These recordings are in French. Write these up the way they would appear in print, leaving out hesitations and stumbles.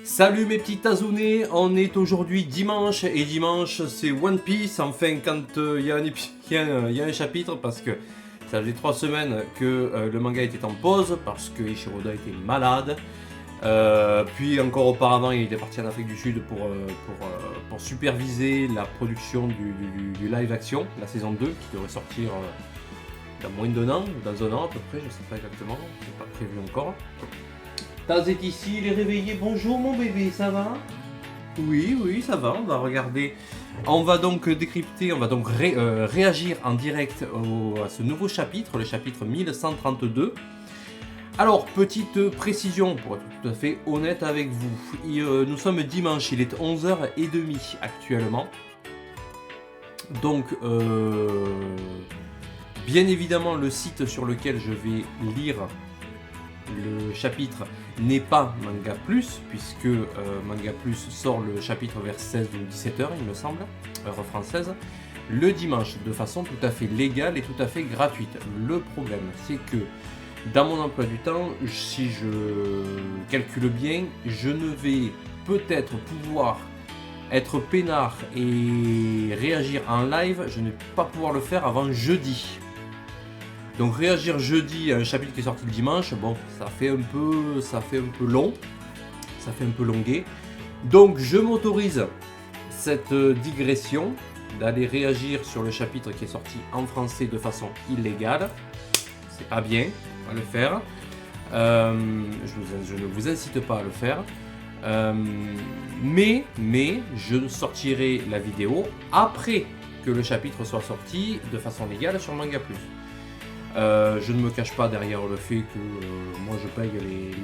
Salut mes petits tazounés, on est aujourd'hui dimanche et dimanche c'est One Piece, enfin quand il y a un chapitre parce que ça faisait 3 semaines que le manga était en pause parce que Ishiroda était malade. Puis encore auparavant il était parti en Afrique du Sud pour superviser la production du live action, la saison 2 qui devrait sortir dans moins d'un an ou dans un an à peu près, je sais pas exactement, c'est pas prévu encore. Taz est ici, il est réveillé. Bonjour mon bébé, ça va? Oui, ça va. On va regarder. On va donc décrypter, on va donc réagir en direct à ce nouveau chapitre, le chapitre 1132. Alors, petite précision, pour être tout à fait honnête avec vous. Nous sommes dimanche, il est 11h30 actuellement. Donc, bien évidemment, le site sur lequel je vais lire le chapitre n'est pas Manga Plus, puisque Manga Plus sort le chapitre vers 16 ou 17h, il me semble, heure française, le dimanche, de façon tout à fait légale et tout à fait gratuite. Le problème, c'est que dans mon emploi du temps, si je calcule bien, je ne vais peut-être pouvoir être peinard et réagir en live, je ne vais pas pouvoir le faire avant jeudi. Donc réagir jeudi à un chapitre qui est sorti le dimanche, bon, ça fait un peu long, ça fait un peu longué. Donc je m'autorise cette digression d'aller réagir sur le chapitre qui est sorti en français de façon illégale. C'est pas bien, on va le faire. Je ne vous incite pas à le faire. Mais je sortirai la vidéo après que le chapitre soit sorti de façon légale sur Manga Plus. Je ne me cache pas derrière le fait que moi je paye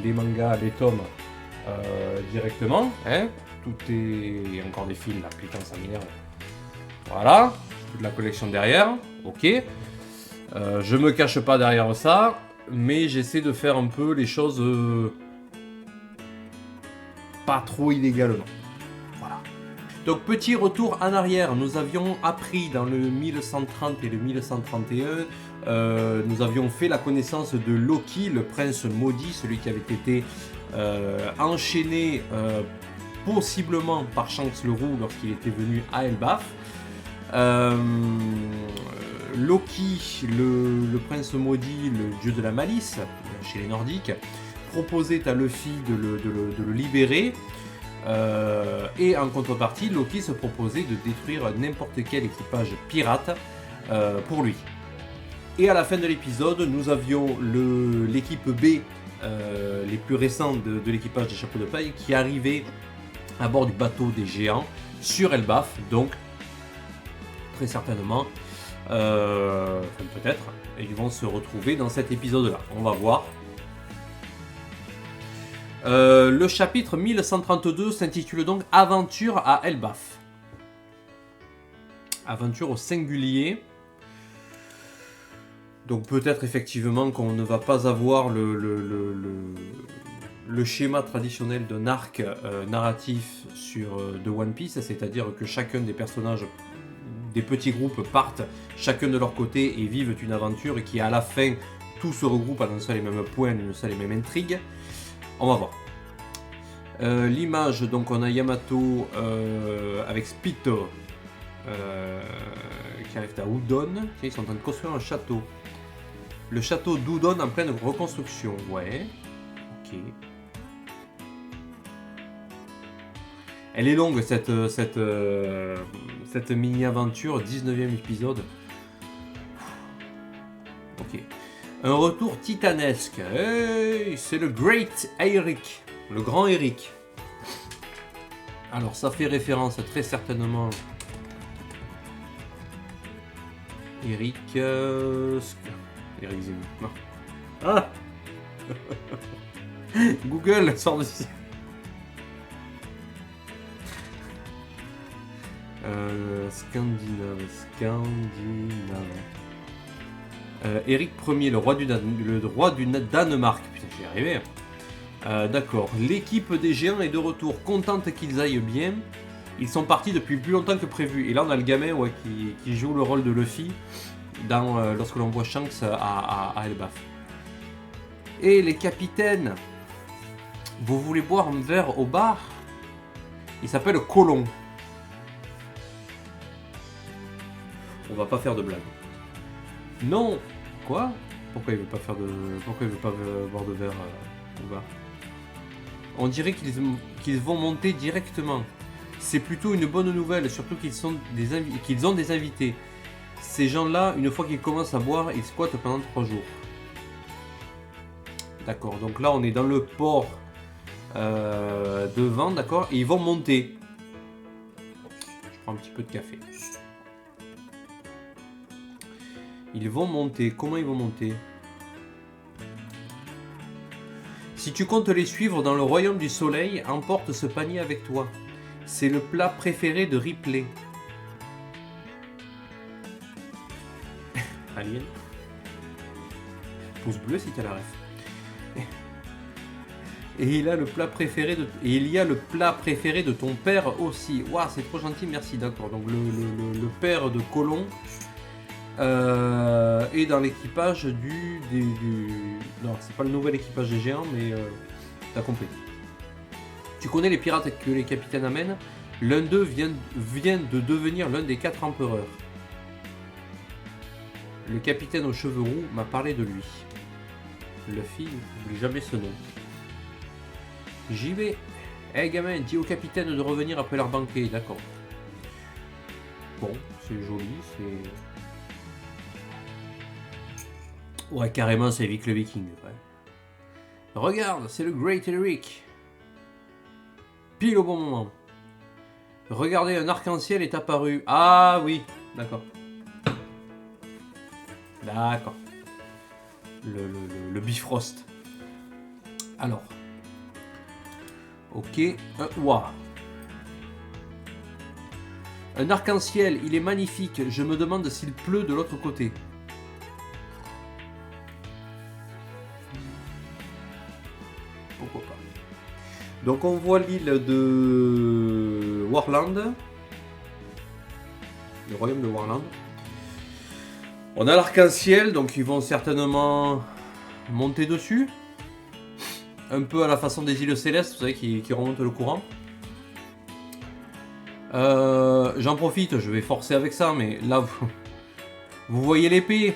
les mangas, les tomes directement. Hein, tout est. Il y a encore des fils là, putain ça m'énerve. Voilà, toute la collection derrière, ok. Je me cache pas derrière ça, mais j'essaie de faire un peu les choses pas trop illégalement. Voilà. Donc petit retour en arrière, nous avions appris dans le 1130 et le 1131. Nous avions fait la connaissance de Loki, le prince maudit, celui qui avait été enchaîné possiblement par Shanks le Roux lorsqu'il était venu à Elbaf. Loki, le prince maudit, le dieu de la malice, chez les Nordiques, proposait à Luffy de le libérer. Et en contrepartie, Loki se proposait de détruire n'importe quel équipage pirate pour lui. Et à la fin de l'épisode, nous avions l'équipe B, les plus récents de l'équipage des chapeaux de paille, qui arrivait à bord du bateau des géants sur Elbaf. Donc, très certainement, peut-être, ils vont se retrouver dans cet épisode-là. On va voir. Le chapitre 1132 s'intitule donc Aventure à Elbaf. Aventure au singulier. Donc peut-être effectivement qu'on ne va pas avoir le schéma traditionnel d'un arc narratif de One Piece, c'est-à-dire que chacun des personnages des petits groupes partent chacun de leur côté et vivent une aventure et qui à la fin tout se regroupe à un seul et même point, une seule et même intrigue. On va voir. L'image, donc on a Yamato avec Spito qui arrive à Udon. Tiens, ils sont en train de construire un château. Le château d'Udon en pleine reconstruction. Ouais. Ok. Elle est longue cette mini-aventure, 19e épisode. Ok. Un retour titanesque. Hey, c'est le Great Eric. Le grand Eric. Alors ça fait référence très certainement Eric Eric Zemmour. Non. Ah Google sort de ici. Scandinave. Eric Ier, le roi du Danemark. Putain, j'y arrivé. D'accord. L'équipe des géants est de retour, contente qu'ils aillent bien. Ils sont partis depuis plus longtemps que prévu. Et là, on a le gamin qui joue le rôle de Luffy lorsque l'on voit Shanks à Elbaf. Et les capitaines Vous voulez boire un verre au bar? Il s'appelle Colomb. On va pas faire de blague. Non. Quoi? Pourquoi il veut pas faire de... Pourquoi il veut pas boire de verre au bar? On dirait qu'ils vont monter directement. C'est plutôt une bonne nouvelle, surtout qu'ils ont des invités. Ces gens-là, une fois qu'ils commencent à boire, ils squattent pendant 3 jours. D'accord, donc là on est dans le port devant, d'accord, et ils vont monter. Je prends un petit peu de café. Ils vont monter. Comment ils vont monter? Si tu comptes les suivre dans le royaume du soleil, emporte ce panier avec toi. C'est le plat préféré de Ripley. Alien. Pouce bleu si tu as la ref. Et il y a le plat préféré de ton père aussi. Waouh, c'est trop gentil, merci, d'accord. Donc le père de Colomb est dans l'équipage du... Non, c'est pas le nouvel équipage des géants, mais t'as compris. Tu connais les pirates que les capitaines amènent? L'un d'eux vient de devenir l'un des 4 empereurs. Le capitaine aux cheveux roux m'a parlé de lui. Luffy n'oublie jamais ce nom. J'y vais. Hey gamin, dis au capitaine de revenir après leur banquet, d'accord. Bon, c'est joli, c'est... Ouais, carrément, c'est Vic le Viking. Ouais. Regarde, c'est le Great Eric. Pile au bon moment. Regardez, un arc-en-ciel est apparu. Ah oui, d'accord. D'accord. Le Bifrost. Alors. Ok. Waouh. Un arc-en-ciel, il est magnifique. Je me demande s'il pleut de l'autre côté. Pourquoi pas. Donc on voit l'île de Warland. Le royaume de Warland. On a l'arc-en-ciel, donc ils vont certainement monter dessus. Un peu à la façon des îles célestes, vous savez, qui remontent le courant. J'en profite, je vais forcer avec ça, mais là, vous voyez l'épée.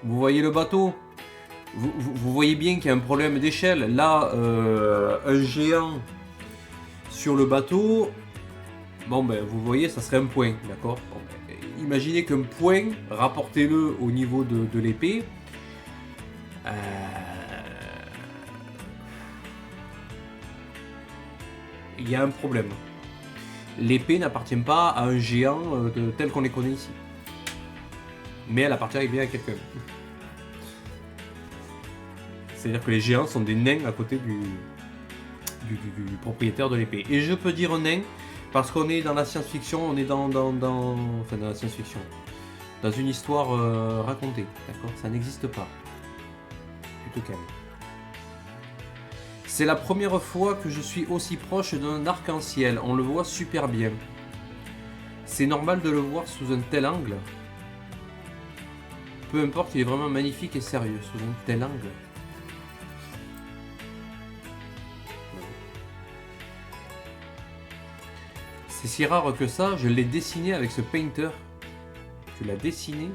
Vous voyez le bateau. Vous voyez bien qu'il y a un problème d'échelle. Là, un géant sur le bateau, bon ben, vous voyez, ça serait un point, d'accord. Bon, ben, imaginez qu'un point, rapportez-le au niveau de l'épée. Il y a un problème. L'épée n'appartient pas à un géant tel qu'on les connaît ici. Mais elle appartient bien à quelqu'un. C'est-à-dire que les géants sont des nains à côté du propriétaire de l'épée. Et je peux dire nain parce qu'on est dans la science-fiction, on est dans la science-fiction. Dans une histoire racontée, d'accord? Ça n'existe pas. Plutôt calme. C'est la première fois que je suis aussi proche d'un arc-en-ciel. On le voit super bien. C'est normal de le voir sous un tel angle. Peu importe, il est vraiment magnifique et sérieux sous un tel angle. C'est si rare que ça, je l'ai dessiné avec ce painter. Tu l'as dessiné?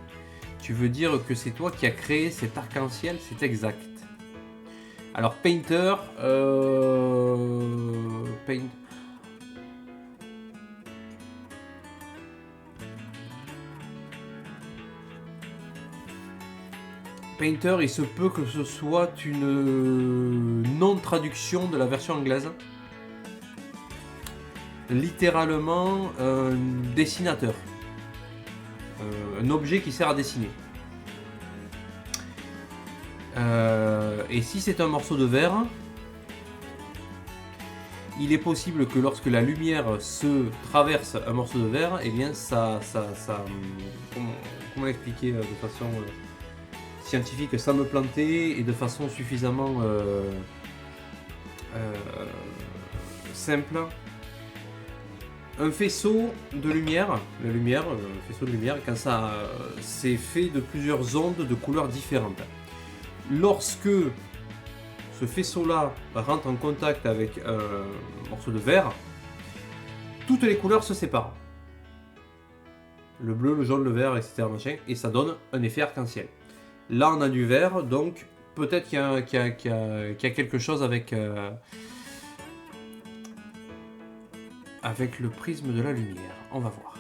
Tu veux dire que c'est toi qui as créé cet arc-en-ciel? C'est exact. Alors Painter, Painter, il se peut que ce soit une non-traduction de la version anglaise. Littéralement un dessinateur. Un objet qui sert à dessiner. Et si c'est un morceau de verre, il est possible que lorsque la lumière se traverse un morceau de verre, eh bien ça comment l'expliquer de façon scientifique, sans me planter et de façon suffisamment simple. Un faisceau de lumière, faisceau de lumière, quand ça c'est fait de plusieurs ondes de couleurs différentes. Lorsque ce faisceau-là rentre en contact avec un morceau de verre, toutes les couleurs se séparent. Le bleu, le jaune, le vert, etc. Machin, et ça donne un effet arc-en-ciel. Là, on a du vert, donc peut-être qu'il y a quelque chose avec, avec le prisme de la lumière. On va voir.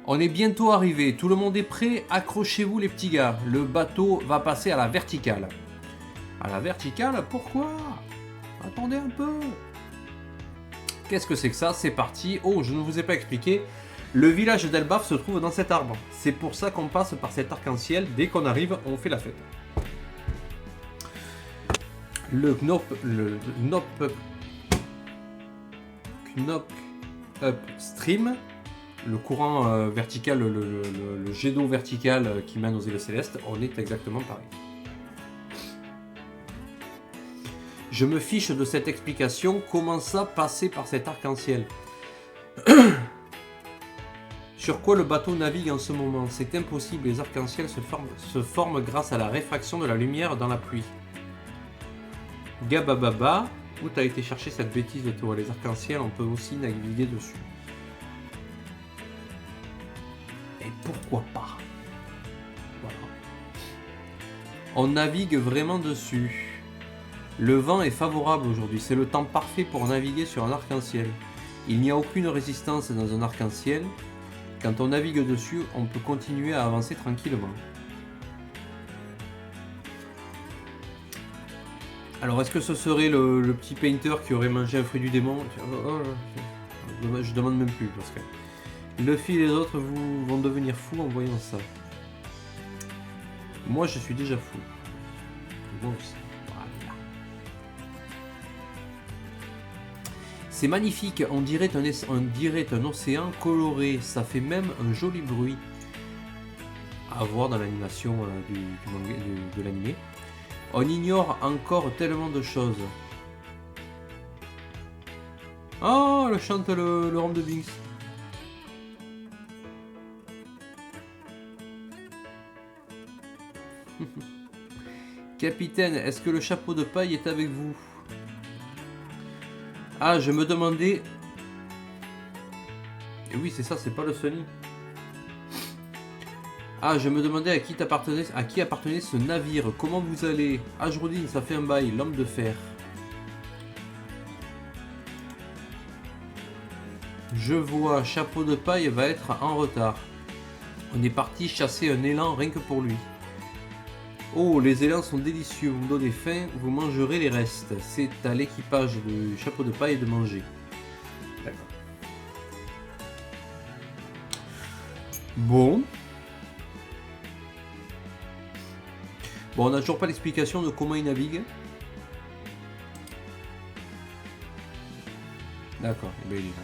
On est bientôt arrivé. Tout le monde est prêt. Accrochez-vous les petits gars. Le bateau va passer à la verticale. À la verticale? Pourquoi? Attendez un peu. Qu'est-ce que c'est que ça? C'est parti. Oh, je ne vous ai pas expliqué. Le village d'Elbaf se trouve dans cet arbre. C'est pour ça qu'on passe par cet arc-en-ciel. Dès qu'on arrive, on fait la fête. Le Knock Up Stream, le courant vertical, le jet d'eau vertical qui mène aux îles Célestes, on est exactement pareil. Je me fiche de cette explication. Comment ça passer par cet arc-en-ciel? Sur quoi le bateau navigue en ce moment? C'est impossible, les arcs-en-ciel se forment grâce à la réfraction de la lumière dans la pluie. Gabababa, où t'as été chercher cette bêtise de toi? Les arcs-en-ciel, on peut aussi naviguer dessus. Et pourquoi pas? Voilà. On navigue vraiment dessus. Le vent est favorable aujourd'hui, c'est le temps parfait pour naviguer sur un arc-en-ciel. Il n'y a aucune résistance dans un arc-en-ciel. Quand on navigue dessus, on peut continuer à avancer tranquillement. Alors, est-ce que ce serait le petit painter qui aurait mangé un fruit du démon? Je demande même plus, parce que Luffy et les autres vont devenir fous en voyant ça. Moi, je suis déjà fou. Moi aussi. Voilà. C'est magnifique, on dirait un océan coloré, ça fait même un joli bruit. À voir dans l'animation de l'animé. On ignore encore tellement de choses. Oh, elle chante le rhum de Binks. Capitaine, est-ce que le chapeau de paille est avec vous? Ah, je me demandais... Et oui, c'est ça, c'est pas le Sony. Ah, je me demandais à qui appartenait ce navire. Comment vous allez? Ajrodine, ça fait un bail, l'homme de fer. Je vois, chapeau de paille va être en retard. On est parti chasser un élan rien que pour lui. Oh, les élans sont délicieux, vous me donnez faim, vous mangerez les restes. C'est à l'équipage du chapeau de paille de manger. D'accord. Bon. Bon, on n'a toujours pas l'explication de comment il navigue. D'accord, eh bien, il est là.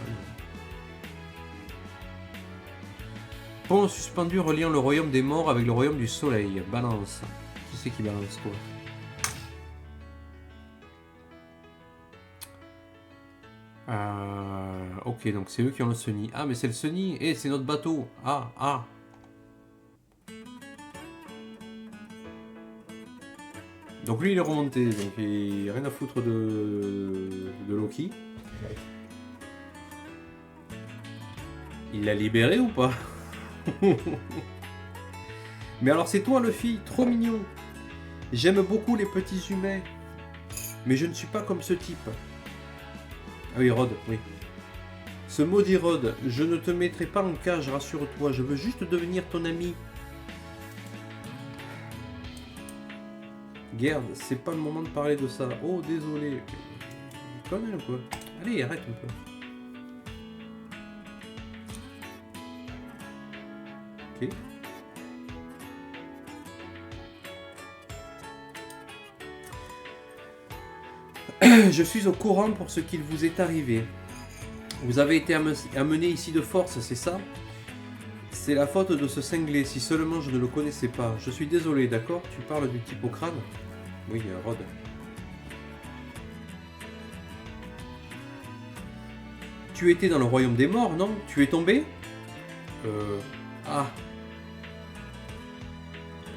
Pont suspendu reliant le royaume des morts avec le royaume du soleil. Balance. Qui c'est qui balance quoi? Ok, donc c'est eux qui ont le Sunny. Ah, mais c'est le Sunny. Eh, c'est notre bateau. Ah, ah. Donc lui il est remonté, donc il n'a rien à foutre de Loki. Il l'a libéré ou pas? Mais alors c'est toi Luffy, trop mignon. J'aime beaucoup les petits humains, mais je ne suis pas comme ce type. Ah oui, Rod, oui. Ce maudit Rod, je ne te mettrai pas en cage, rassure-toi, je veux juste devenir ton ami. Gerd, c'est pas le moment de parler de ça. Oh, désolé. Connais un peu. Allez, arrête un peu. Ok. Je suis au courant pour ce qu'il vous est arrivé. Vous avez été amené ici de force, c'est ça? C'est la faute de ce cinglé, si seulement je ne le connaissais pas. Je suis désolé, d'accord? Tu parles du type au crâne? Oui, Rod. Tu étais dans le royaume des morts, non? Tu es tombé? Ah.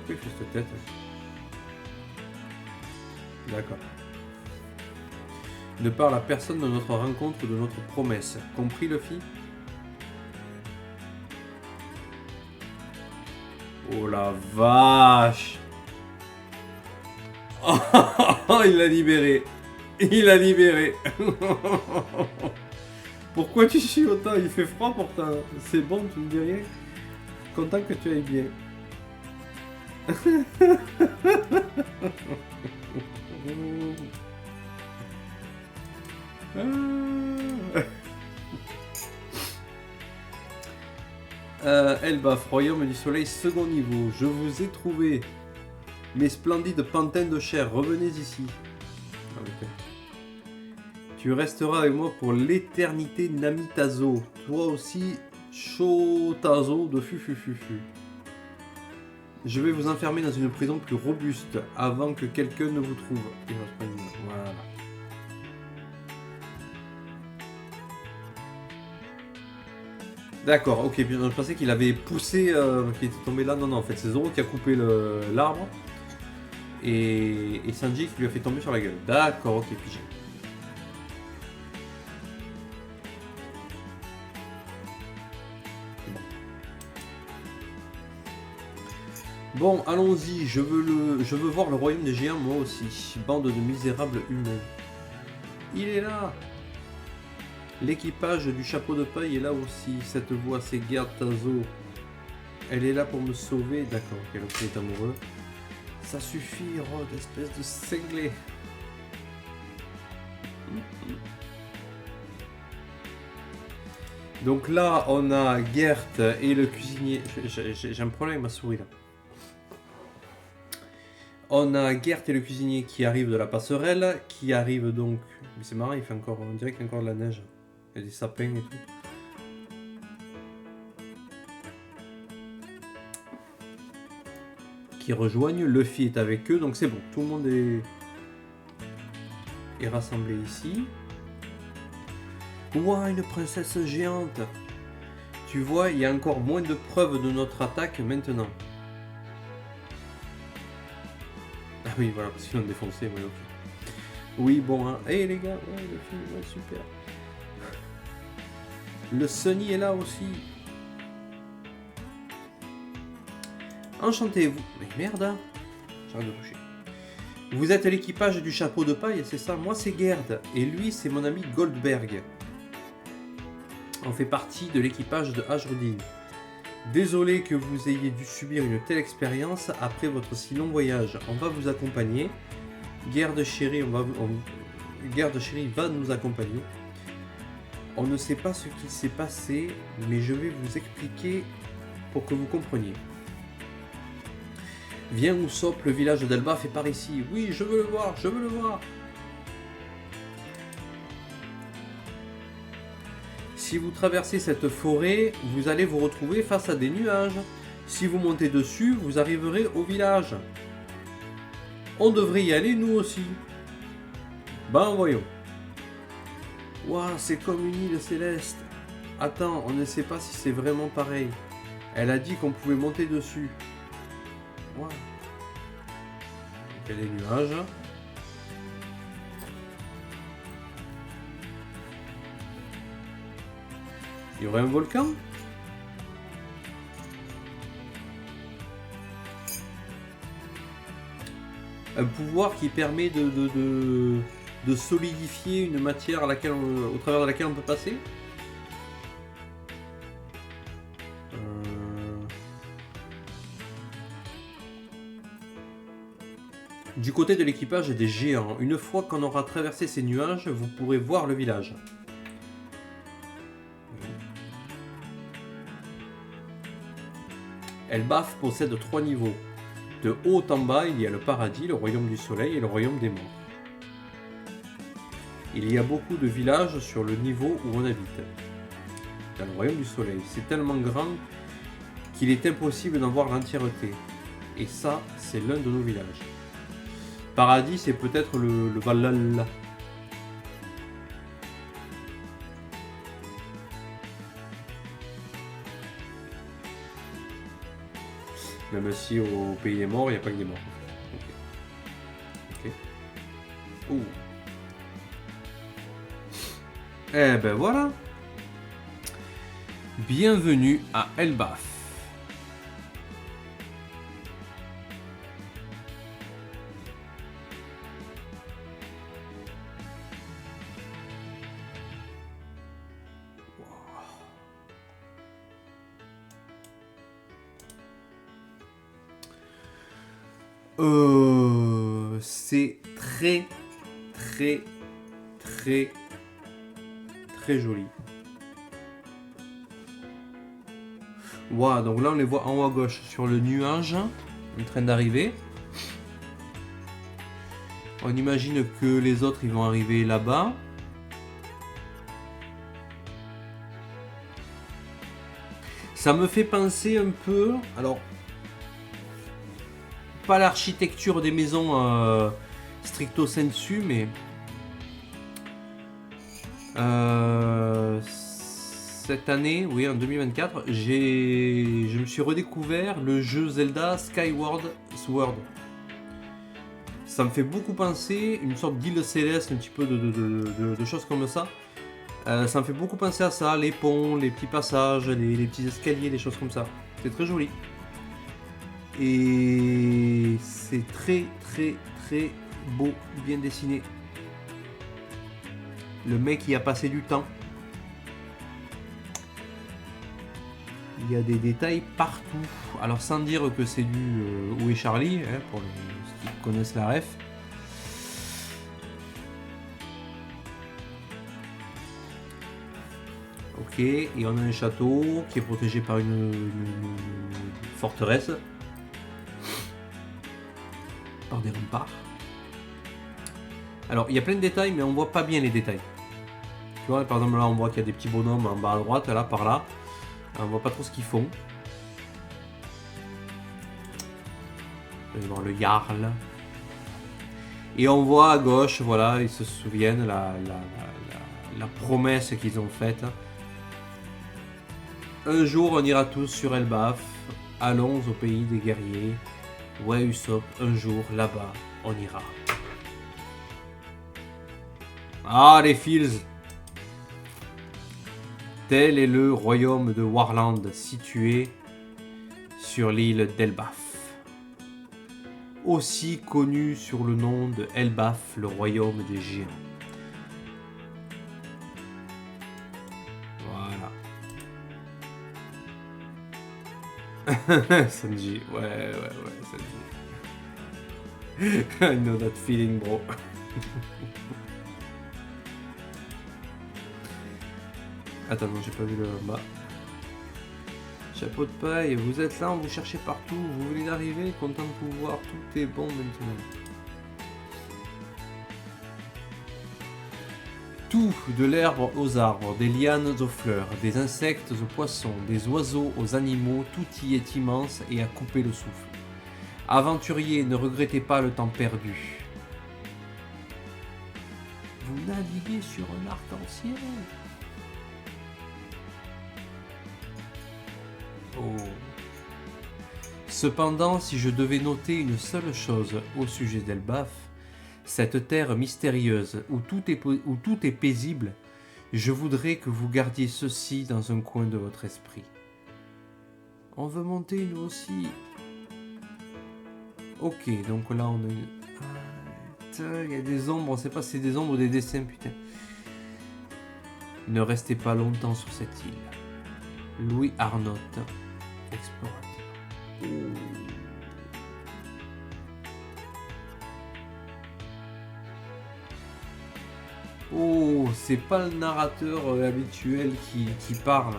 Pourquoi il fait cette tête? D'accord. Ne parle à personne de notre rencontre, de notre promesse. Compris, Luffy? Oh la vache! Oh, il l'a libéré. Il l'a libéré. Pourquoi tu chies autant? Il fait froid pourtant. C'est bon, tu me dis rien. Content que tu ailles bien. Elbaf, royaume du soleil, second niveau. Je vous ai trouvé. Mes splendides pantins de chair, revenez ici. Ah, okay. Tu resteras avec moi pour l'éternité, Namitazo. Toi aussi, Shotazo de Fufufufu. Je vais vous enfermer dans une prison plus robuste avant que quelqu'un ne vous trouve. Voilà. D'accord, ok, je pensais qu'il avait poussé, qu'il était tombé là. Non, non, en fait, c'est Zoro qui a coupé l'arbre. Et Sanji qui lui a fait tomber sur la gueule. D'accord, ok, pigé. Bon, allons-y, je veux voir le royaume des géants moi aussi. Bande de misérables humains. Il est là. L'équipage du chapeau de paille est là aussi. Cette voix, c'est Gerd Tazo. Elle est là pour me sauver. D'accord, ok, donc il est amoureux. Ça suffit, Rod, espèce de cinglé. Donc là, on a Gert et le cuisinier. J'ai un problème avec ma souris là. On a Gert et le cuisinier qui arrivent de la passerelle, qui arrivent donc... Mais c'est marrant, il fait encore... on dirait qu'il y a encore de la neige. Il y a des sapins et tout. Qui rejoignent, Luffy est avec eux, donc c'est bon. Tout le monde est rassemblé ici. Ouah, une princesse géante! Tu vois, il y a encore moins de preuves de notre attaque maintenant. Ah oui, voilà, parce qu'ils l'ont défoncé, ouais, ok. Oui, bon, hein. Hey les gars, ouais, le film, ouais, super. Le Sunny est là aussi. Enchanté, vous. Mais merde, hein. J'arrête de toucher. Vous êtes l'équipage du chapeau de paille, c'est ça? Moi, c'est Gerd. Et lui, c'est mon ami Goldberg. On fait partie de l'équipage de Ajrudin. Désolé que vous ayez dû subir une telle expérience après votre si long voyage. On va vous accompagner. Gerd Chéri va nous accompagner. On ne sait pas ce qui s'est passé, mais je vais vous expliquer pour que vous compreniez. Viens Usopp, le village d'Elbaf est par ici. Oui, je veux le voir, je veux le voir. Si vous traversez cette forêt, vous allez vous retrouver face à des nuages. Si vous montez dessus, vous arriverez au village. On devrait y aller nous aussi. Ben voyons. Waouh, c'est comme une île céleste. Attends, on ne sait pas si c'est vraiment pareil. Elle a dit qu'on pouvait monter dessus. Waouh. Il y a des nuages. Il y aurait un volcan? Un pouvoir qui permet de solidifier une matière à laquelle au travers de laquelle on peut passer? Du côté de l'équipage des géants, une fois qu'on aura traversé ces nuages, vous pourrez voir le village. Elbaf possède 3 niveaux. De haut en bas, il y a le paradis, le royaume du soleil et le royaume des morts. Il y a beaucoup de villages sur le niveau où on habite. Dans le royaume du soleil, c'est tellement grand qu'il est impossible d'en voir l'entièreté. Et ça, c'est l'un de nos villages. Paradis, c'est peut-être le Valhalla. Même si au pays des morts, il n'y a pas que des morts. Ok. Eh ben voilà. Bienvenue à Elbaf. C'est très joli. Waouh, donc là on les voit en haut à gauche sur le nuage en train d'arriver. On imagine que les autres ils vont arriver là-bas. Ça me fait penser un peu, alors pas l'architecture des maisons stricto sensu, mais cette année, oui, en 2024, je me suis redécouvert le jeu Zelda Skyward Sword. Ça me fait beaucoup penser, une sorte d'île céleste, un petit peu de choses comme ça. Ça me fait beaucoup penser à ça, les ponts, les petits passages, les petits escaliers, des choses comme ça. C'est très joli. Et c'est très beau, bien dessiné. Le mec y a passé du temps. Il y a des détails partout. Alors sans dire que c'est du Où est Charlie, hein, pour ceux qui connaissent la ref. Ok, et on a un château qui est protégé par une forteresse. Par des remparts. Alors il y a plein de détails mais on voit pas bien les détails. Tu vois, par exemple là on voit qu'il y a des petits bonhommes en bas à droite, là par là. On voit pas trop ce qu'ils font. Voir le Jarl. Et on voit à gauche, voilà, ils se souviennent la promesse qu'ils ont faite. Un jour on ira tous sur Elbaf. Allons au pays des guerriers. Ouais Usopp, un jour là-bas on ira. Ah les Fils. Tel est le royaume de Warland situé sur l'île d'Elbaf. Aussi connu sur le nom de Elbaf, le royaume des géants. Voilà. Sanji, ouais, Sanji. I know that feeling, bro. Attends, non, j'ai pas vu le bas. Chapeau de paille, vous êtes là, on vous cherchez partout, vous venez d'arriver, content de vous voir, tout est bon maintenant. Tout, de l'herbe aux arbres, des lianes aux fleurs, des insectes aux poissons, des oiseaux aux animaux, tout y est immense et à couper le souffle. Aventuriers, ne regrettez pas le temps perdu. Vous naviguez sur un arc-en-ciel. Oh. Cependant, si je devais noter une seule chose au sujet d'Elbaf, cette terre mystérieuse où tout est paisible, je voudrais que vous gardiez ceci dans un coin de votre esprit. On veut monter nous aussi. Ok, donc là on a une... il y a des ombres, on sait pas si c'est des ombres ou des dessins, putain. Ne restez pas longtemps sur cette île. Louis Arnott, explorateur. Oh, c'est pas le narrateur habituel qui parle.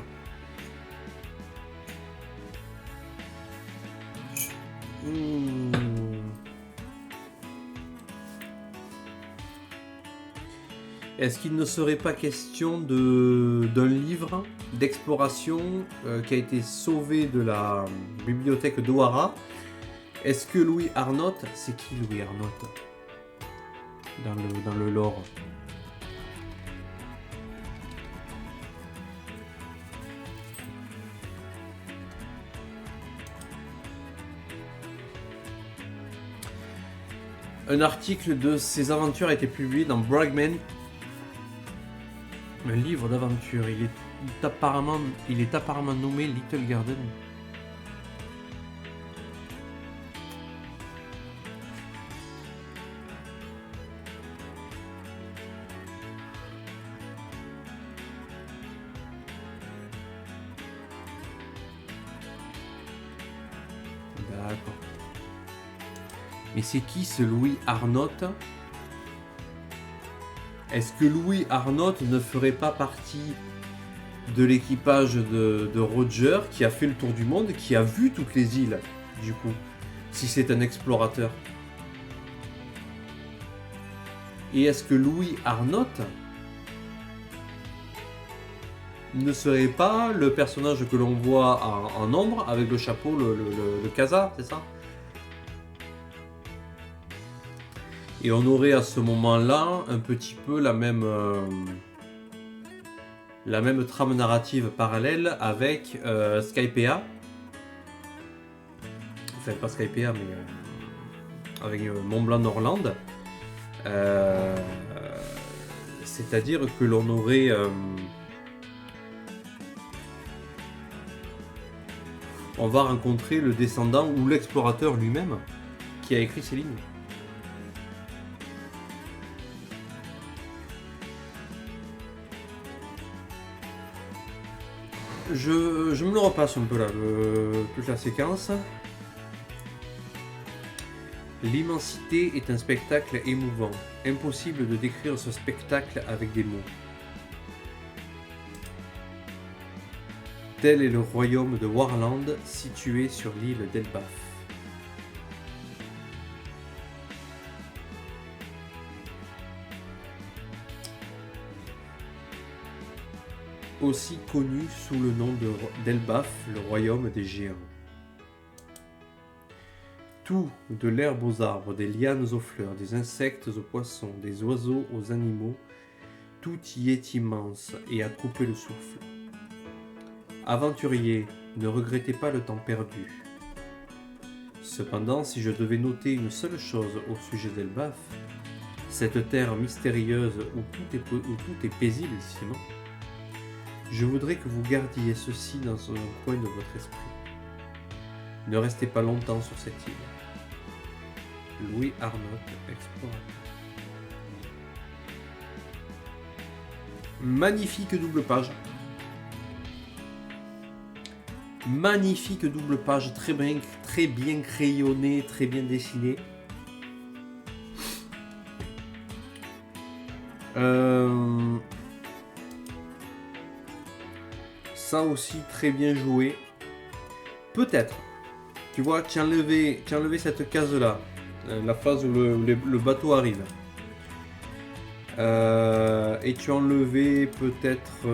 Est-ce qu'il ne serait pas question d'un livre d'exploration qui a été sauvé de la bibliothèque d'Ohara? Est-ce que Louis Arnott, c'est qui Louis Arnott dans le lore? Un article de ses aventures a été publié dans Bragman Un livre d'aventure. Il est apparemment nommé Little Garden. D'accord. Mais c'est qui ce Louis Arnott? Est-ce que Louis Arnott ne ferait pas partie de l'équipage de Roger qui a fait le tour du monde, qui a vu toutes les îles, du coup, si c'est un explorateur? Et est-ce que Louis Arnott ne serait pas le personnage que l'on voit en ombre avec le chapeau, le casa, c'est ça? Et on aurait à ce moment-là un petit peu la même trame narrative parallèle avec Skypiea. Enfin, pas Skypiea, mais avec Mont Blanc Norland. C'est-à-dire que l'on aurait on va rencontrer le descendant ou l'explorateur lui-même qui a écrit ces lignes. Je me le repasse un peu là, toute la séquence. L'immensité est un spectacle émouvant. Impossible de décrire ce spectacle avec des mots. Tel est le royaume de Warland, situé sur l'île d'Elbaf. Aussi connu sous le nom d'Elbaf, le royaume des géants. Tout, de l'herbe aux arbres, des lianes aux fleurs, des insectes aux poissons, des oiseaux aux animaux, tout y est immense et à couper le souffle. Aventuriers, ne regrettez pas le temps perdu. Cependant, si je devais noter une seule chose au sujet d'Elbaf, cette terre mystérieuse où tout est paisible, décidément, je voudrais que vous gardiez ceci dans un coin de votre esprit. Ne restez pas longtemps sur cette île. Louis Arnott, explorateur. Magnifique double page. Magnifique double page, très bien crayonné, très bien dessiné. Ça aussi très bien joué. Peut-être, tu vois, tu as enlevé cette case là, la phase où le bateau arrive. Et tu as enlevé peut-être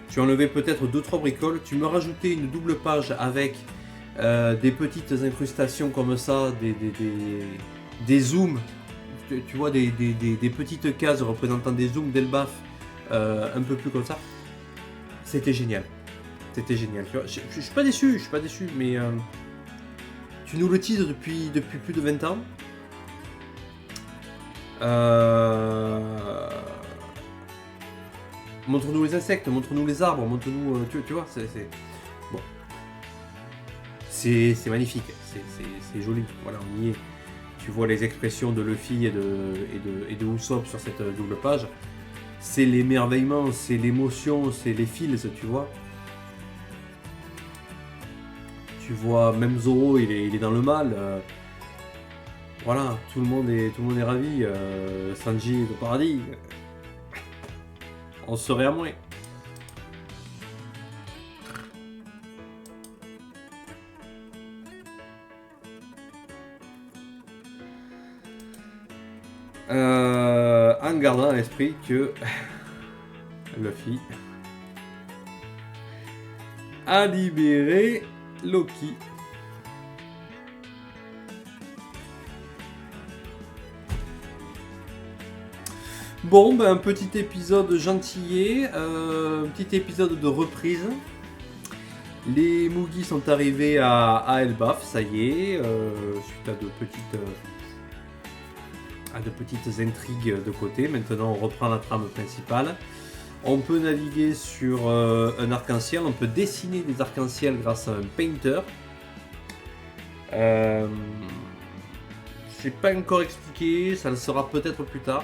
tu as enlevé peut-être 2-3 bricoles. Tu me rajoutais une double page avec des petites incrustations comme ça, des zooms. Tu vois, des petites cases représentant des zooms d'Elbaf un peu plus comme ça. C'était génial. C'était génial. Je suis pas déçu, mais tu nous le teases depuis plus de 20 ans. Montre-nous les insectes, montre-nous les arbres, montre-nous... tu vois, c'est... Bon. C'est magnifique, c'est joli. Voilà, on y est. Tu vois les expressions de Luffy et de Usopp sur cette double page. C'est l'émerveillement, c'est l'émotion, c'est les feels, tu vois. Tu vois, même Zoro, il est dans le mal. Voilà, tout le monde est ravi. Sanji est au paradis. On serait à moins. En gardant à l'esprit que Luffy a libéré Loki. Bon, ben, un petit épisode gentillet, un petit épisode de reprise. Les Mugi sont arrivés à Elbaf, ça y est, suite à a de petites intrigues de côté. Maintenant, on reprend la trame principale. On peut naviguer sur un arc-en-ciel, on peut dessiner des arcs-en-ciel grâce à un painter. C'est pas encore expliqué, ça le sera peut-être plus tard.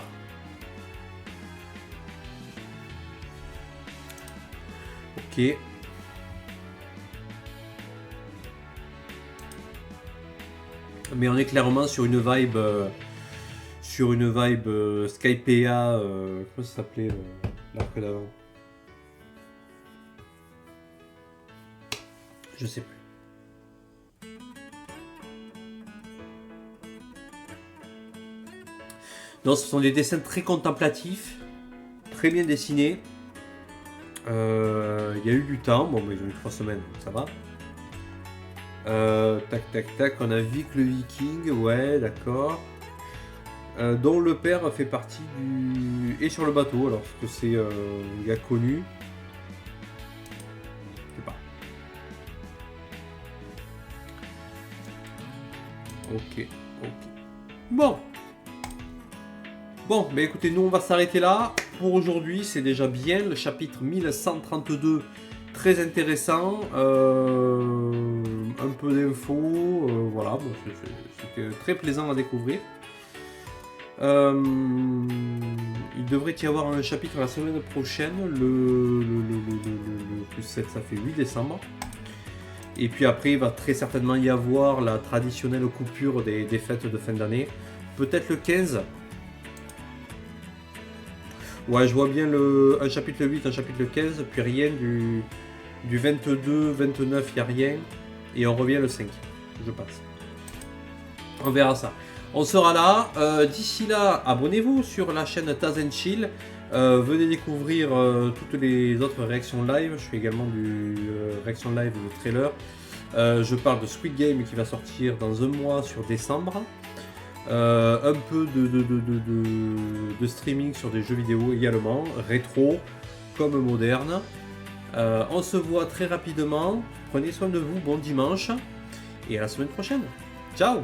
Ok. Mais on est clairement sur une vibe Skypea, comment ça s'appelait l'arc d'avant? Je sais plus. Non, ce sont des dessins très contemplatifs, très bien dessinés. Il y a eu du temps, bon, mais ils ont eu 3 semaines, donc ça va. Tac, tac, tac, on a Vic le Viking, ouais, d'accord. Dont le père fait partie du... Et sur le bateau, alors que c'est un gars connu. Je sais pas. Ok, ok. Bon. Bon, mais écoutez, nous on va s'arrêter là. Pour aujourd'hui, c'est déjà bien. Le chapitre 1132, très intéressant. Un peu d'infos. Voilà, bon, c'était très plaisant à découvrir. Il devrait y avoir un chapitre la semaine prochaine, le plus 7, ça fait 8 décembre. Et puis après, il va très certainement y avoir la traditionnelle coupure des fêtes de fin d'année. Peut-être le 15. Ouais, je vois bien un chapitre le 8, un chapitre le 15, puis rien du 22, 29, il n'y a rien. Et on revient le 5, je pense. On verra ça. On sera là. D'ici là, abonnez-vous sur la chaîne Taz & Chill. Venez découvrir toutes les autres réactions live. Je fais également du réaction live de trailer. Je parle de Squid Game qui va sortir dans un mois sur décembre. Un peu de streaming sur des jeux vidéo également, rétro comme moderne. On se voit très rapidement. Prenez soin de vous. Bon dimanche. Et à la semaine prochaine. Ciao!